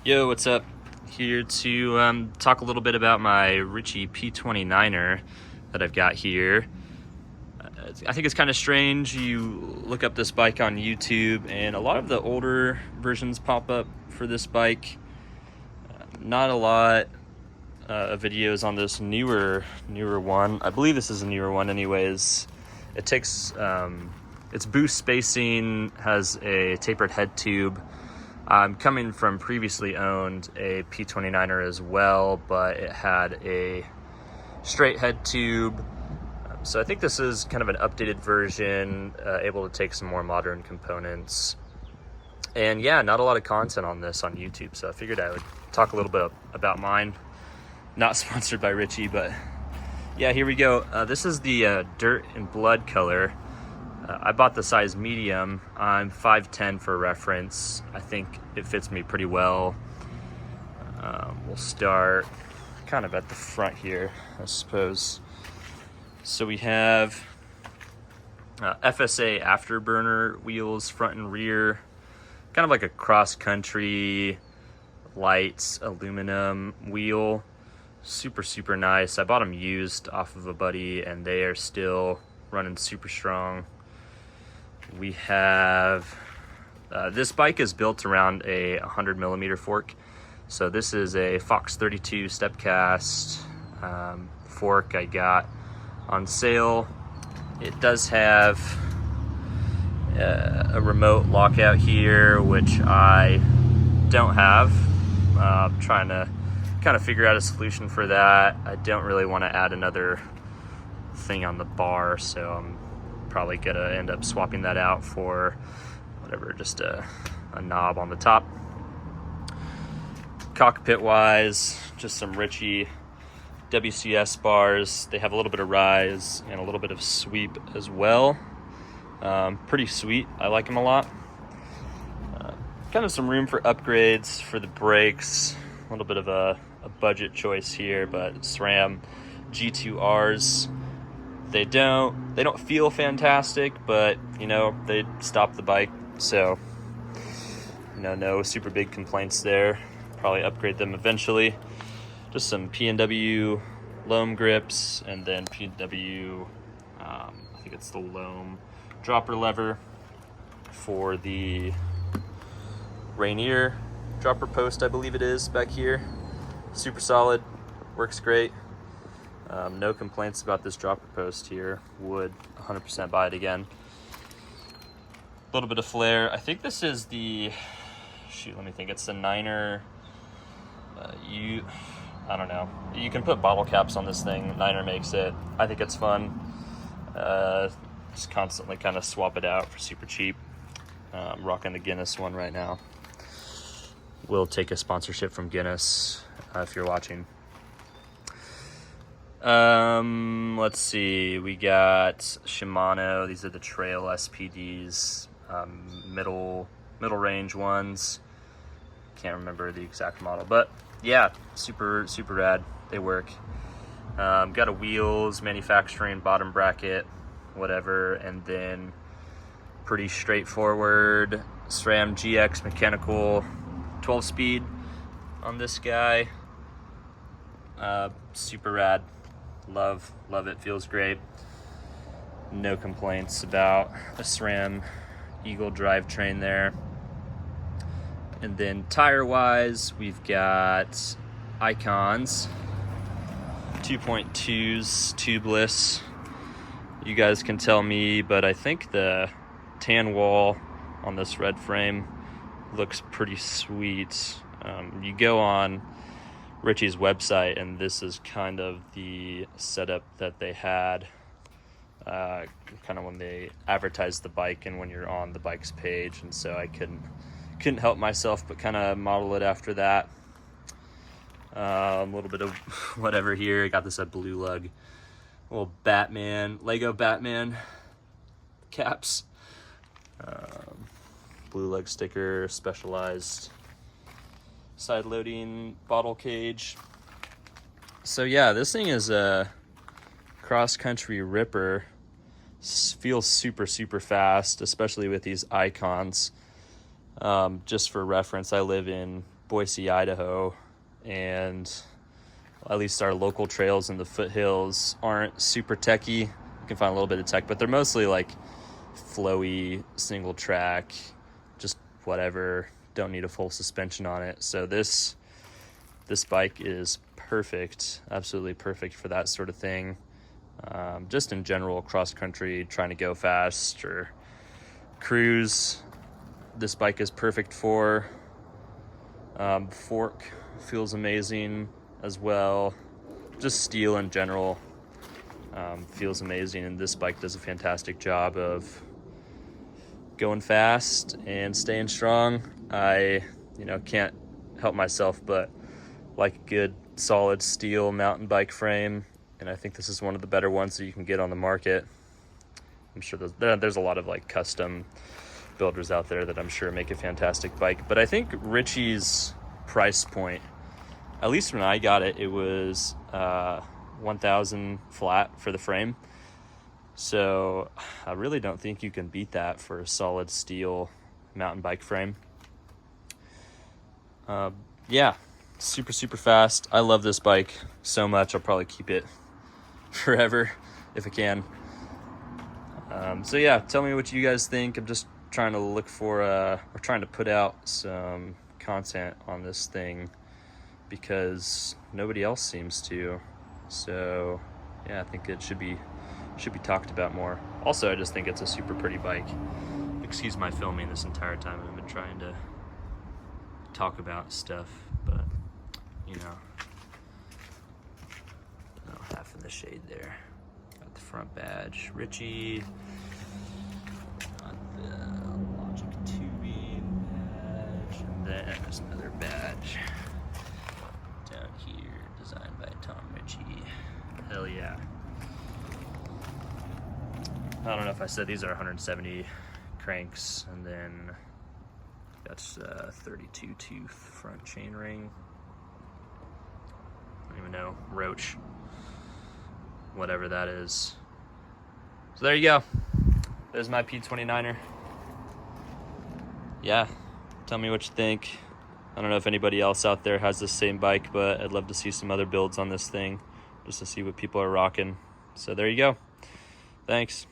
Yo, what's up? Here to talk a little bit about my Ritchey P29er that I've got here. I think it's kind of strange. You look up this bike on YouTube and a lot of the older versions pop up for this bike. Not a lot of videos on this newer one. I believe this is a newer one anyways. It takes, its boost spacing has a tapered head tube. I'm coming from previously owned a P29er as well, but it had a straight head tube. So I think this is kind of an updated version, able to take some more modern components. And yeah, not a lot of content on this on YouTube, so I figured I would talk a little bit about mine. Not sponsored by Ritchey, but yeah, here we go. This is the dirt and blood color. I bought the size medium. I'm 5'10" for reference. I think it fits me pretty well. We'll start kind of at the front here, I suppose. So we have FSA afterburner wheels, front and rear, kind of like a cross-country light aluminum wheel. Super nice. I bought them used off of a buddy and they are still running super strong. We have, this bike is built around a 100mm fork. So this is a Fox 32 step cast fork I got on sale. It does have a remote lockout here, which I don't have. I'm trying to kind of figure out a solution for that. I don't really want to add another thing on the bar, so I'm probably gonna end up swapping that out for whatever, just a knob on the top. Cockpit wise, just some Ritchey WCS bars. They have a little bit of rise and a little bit of sweep as well. Pretty sweet. I like them a lot. Kind of some room for upgrades for the brakes. A little bit of a budget choice here, but SRAM G2Rs. They don't feel fantastic, but you know, they stop the bike, so you know, no super big complaints there. Probably upgrade them eventually. Just some P&W loam grips, and then P&W, I think it's the loam dropper lever for the Rainier dropper post, I believe it is back here. Super solid, works great. No complaints about this dropper post here. Would 100% buy it again. A little bit of flare. I think this is the, let me think. It's the 9er. I don't know. You can put bottle caps on this thing. 9er makes it. I think it's fun. Just constantly kind of swap it out for super cheap. Rocking the Guinness one right now. We'll take a sponsorship from Guinness if you're watching. Let's see, we got Shimano. These are the Trail SPDs, middle range ones. Can't remember the exact model, but yeah, super rad. They work. Got a wheels, manufacturing, bottom bracket, whatever, and then pretty straightforward SRAM GX mechanical 12-speed on this guy. Super rad. Love it. Feels great. No complaints about a SRAM Eagle drivetrain there. And then tire wise, we've got Icons 2.2s tubeless. You guys can tell me, but I think the tan wall on this red frame looks pretty sweet. You go on Ritchey's website and this is kind of the setup that they had kind of when they advertised the bike and when you're on the bike's page, and so I couldn't help myself but kind of model it after that. A little bit of whatever here. I got this at Blue Lug, little Batman, Lego Batman caps, Blue Lug sticker, Specialized side loading bottle cage. So yeah, this thing is a cross-country ripper. Feels super fast, especially with these Icons. Just for reference, I live in Boise, Idaho, and at least our local trails in the foothills aren't super techy. You can find a little bit of tech, but they're mostly like flowy, single track, just whatever. Don't need a full suspension on it. So this bike is perfect, absolutely perfect for that sort of thing. Just in general, cross country, trying to go fast or cruise, this bike is perfect for. Fork feels amazing as well. Just steel in general feels amazing, and this bike does a fantastic job of going fast and staying strong. I can't help myself but like a good solid steel mountain bike frame, and I think this is one of the better ones that you can get on the market. I'm sure there's a lot of like custom builders out there that I'm sure make a fantastic bike, but I think Ritchey's price point, at least when I got it, it was $1,000 flat for the frame. So I really don't think you can beat that for a solid steel mountain bike frame. Yeah, super fast. I love this bike so much. I'll probably keep it forever if I can. So yeah, tell me what you guys think. I'm just trying to look for or trying to put out some content on this thing because nobody else seems to. So yeah, I think it should be talked about more. Also, I just think it's a super pretty bike. Excuse my filming this entire time. I've been trying to talk about stuff, but half in the shade there. Got the front badge, Ritchey. Got the Logic tubing badge, and then there's another badge down here, designed by Tom Ritchey. Hell yeah. I don't know if I said these are 170 cranks, and then that's 32 tooth front chain ring. I don't even know, Roach, whatever that is. So there you go. There's my P29er. Yeah, tell me what you think. I don't know if anybody else out there has the same bike, but I'd love to see some other builds on this thing just to see what people are rocking. So there you go. Thanks.